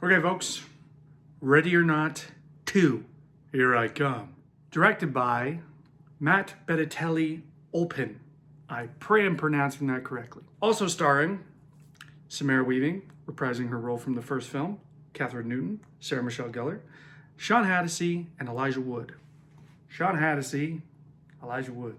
Okay, folks, Ready or Not 2, here I come. Directed by Matt Bettatelli Olpin. I pray I'm pronouncing that correctly. Also starring Samara Weaving, reprising her role from the first film, Catherine Newton, Sarah Michelle Gellar, Sean Hattasy, and Elijah Wood. Sean Hattasy, Elijah Wood.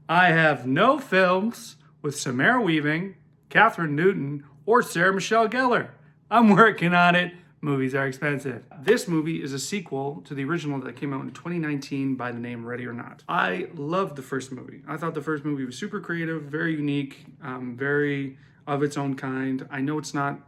I have no films with Samara Weaving, Catherine Newton, or Sarah Michelle Gellar. I'm working on it. Movies are expensive. This movie is a sequel to the original that came out in 2019 by the name Ready or Not. I loved the first movie. I thought the first movie was super creative, very unique, very of its own kind. I know it's not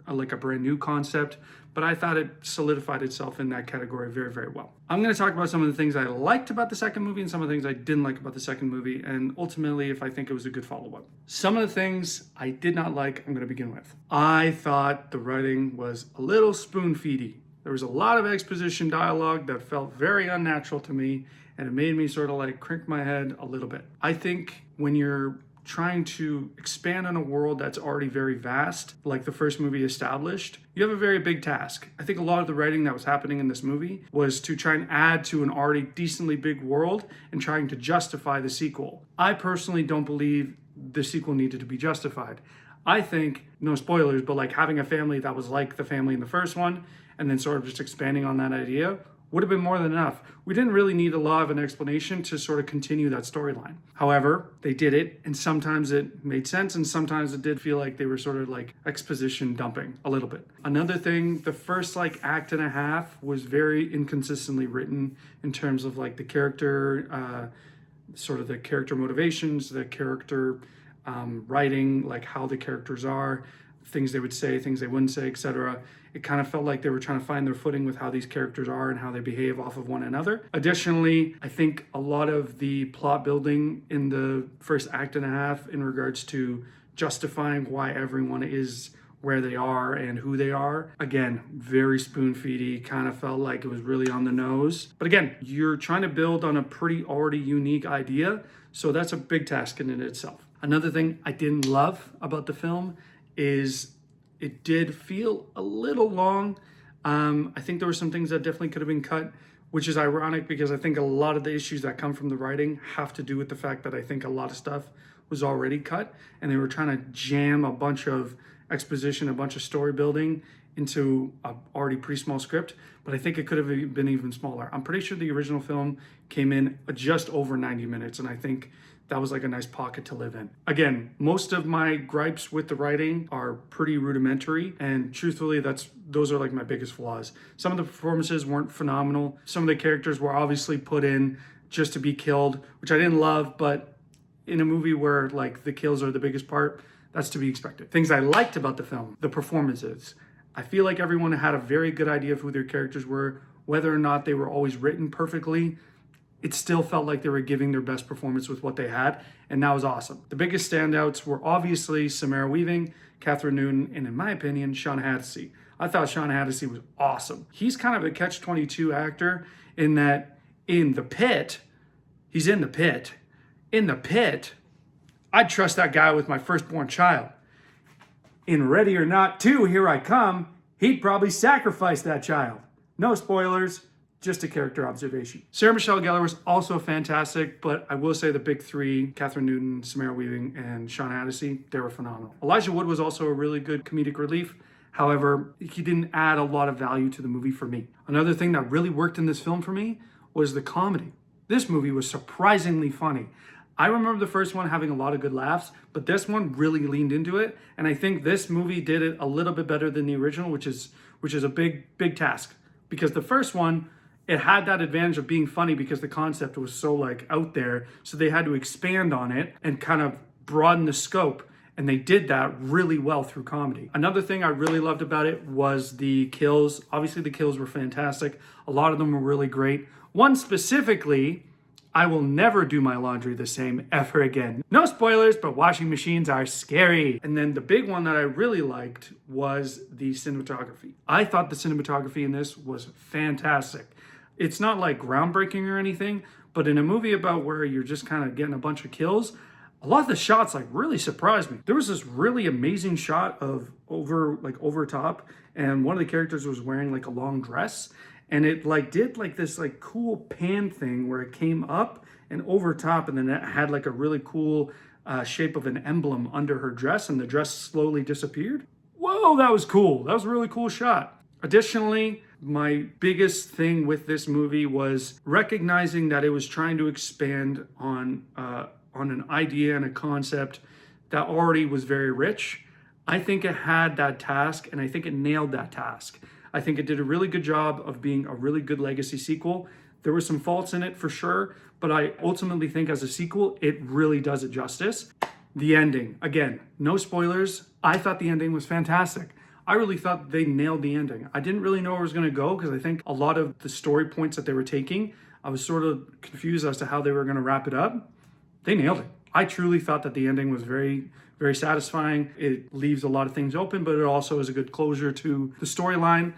like a brand new concept, but I thought it solidified itself in that category very, very well. I'm going to talk about some of the things I liked about the second movie and some of the things I didn't like about the second movie, and ultimately if I think it was a good follow-up. Some of the things I did not like, I'm going to begin with. I thought the writing was a little spoon-feedy. There was a lot of exposition dialogue that felt very unnatural to me, and it made me sort of like crank my head a little bit. I think when you're trying to expand on a world that's already very vast, like the first movie established, you have a very big task. I think a lot of the writing that was happening in this movie was to try and add to an already decently big world and trying to justify the sequel. I personally don't believe the sequel needed to be justified. I think, no spoilers, but like having a family that was like the family in the first one and then sort of just expanding on that idea would have been more than enough. We didn't really need a lot of an explanation to sort of continue that storyline. However, they did it, and sometimes it made sense, and sometimes it did feel like they were sort of like exposition dumping a little bit. Another thing, the first like act and a half was very inconsistently written in terms of like the character, sort of the character motivations, the character writing, like how the characters are, things they would say, things they wouldn't say, etc. It kind of felt like they were trying to find their footing with how these characters are and how they behave off of one another. Additionally, I think a lot of the plot building in the first act and a half in regards to justifying why everyone is where they are and who they are, again, very spoon-feedy, kind of felt like it was really on the nose. But again, you're trying to build on a pretty already unique idea, so that's a big task in itself. Another thing I didn't love about the film is it did feel a little long. I think there were some things that definitely could have been cut, which is ironic because I think a lot of the issues that come from the writing have to do with the fact that I think a lot of stuff was already cut and they were trying to jam a bunch of exposition, a bunch of story building into a already pretty small script, but I think it could have been even smaller. I'm pretty sure the original film came in just over 90 minutes, and I think that was like a nice pocket to live in. Again, most of my gripes with the writing are pretty rudimentary, and truthfully, those are like my biggest flaws. Some of the performances weren't phenomenal. Some of the characters were obviously put in just to be killed, which I didn't love, but in a movie where like the kills are the biggest part, that's to be expected. Things I liked about the film, the performances. I feel like everyone had a very good idea of who their characters were, whether or not they were always written perfectly. It still felt like they were giving their best performance with what they had, and that was awesome. The biggest standouts were obviously Samara Weaving, Catherine Newton, and in my opinion, Sean Hattasy. I thought Sean Hattasy was awesome. He's kind of a catch-22 actor in that in the pit, he's in the pit. In the pit, I'd trust that guy with my firstborn child. In Ready or Not 2, Here I Come, he'd probably sacrifice that child. No spoilers. Just a character observation. Sarah Michelle Gellar was also fantastic, but I will say the big three, Catherine Newton, Samara Weaving, and Sean Hattasy, they were phenomenal. Elijah Wood was also a really good comedic relief. However, he didn't add a lot of value to the movie for me. Another thing that really worked in this film for me was the comedy. This movie was surprisingly funny. I remember the first one having a lot of good laughs, but this one really leaned into it, and I think this movie did it a little bit better than the original, which is a big task. Because the first one, it had that advantage of being funny because the concept was so like out there, so they had to expand on it and kind of broaden the scope, and they did that really well through comedy. Another thing I really loved about it was the kills. Obviously the kills were fantastic. A lot of them were really great. One specifically, I will never do my laundry the same ever again. No spoilers, but washing machines are scary. And then the big one that I really liked was the cinematography. I thought the cinematography in this was fantastic. It's not like groundbreaking or anything, but in a movie about where you're just kind of getting a bunch of kills, A lot of the shots like really surprised me. There was this really amazing shot of over top, and one of the characters was wearing like a long dress, and it like did like this like cool pan thing where it came up and over top, and then it had like a really cool shape of an emblem under her dress, and the dress slowly disappeared. Whoa, that was cool. That was a really cool shot. Additionally, my biggest thing with this movie was recognizing that it was trying to expand on an idea and a concept that already was very rich. I think it had that task, and I think it nailed that task. I think it did a really good job of being a really good legacy sequel. There were some faults in it for sure, but I ultimately think as a sequel, it really does it justice. The ending, again, no spoilers. I thought the ending was fantastic. I really thought they nailed the ending. I didn't really know where it was going to go because I think a lot of the story points that they were taking, I was sort of confused as to how they were going to wrap it up. They nailed it. I truly thought that the ending was very, very satisfying. It leaves a lot of things open, but it also is a good closure to the storyline,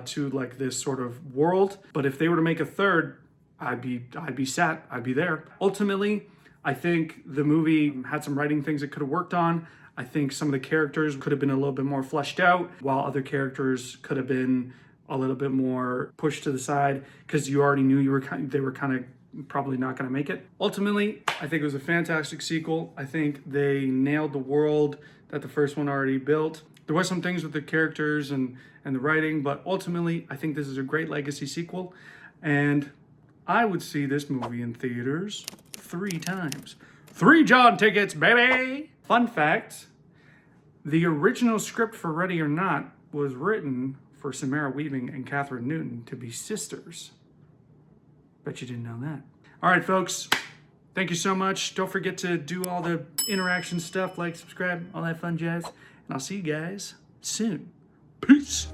to like this sort of world. But if they were to make a third, I'd be set. I'd be there. Ultimately, I think the movie had some writing things it could have worked on. I think some of the characters could have been a little bit more fleshed out, while other characters could have been a little bit more pushed to the side because you already knew they were kind of probably not going to make it. Ultimately, I think it was a fantastic sequel. I think they nailed the world that the first one already built. There was some things with the characters and the writing, but ultimately, I think this is a great legacy sequel, and I would see this movie in theaters 3 times. 3 John tickets, baby! Fun fact, the original script for Ready or Not was written for Samara Weaving and Catherine Newton to be sisters. Bet you didn't know that. All right, folks, thank you so much. Don't forget to do all the interaction stuff, like, subscribe, all that fun jazz. And I'll see you guys soon. Peace.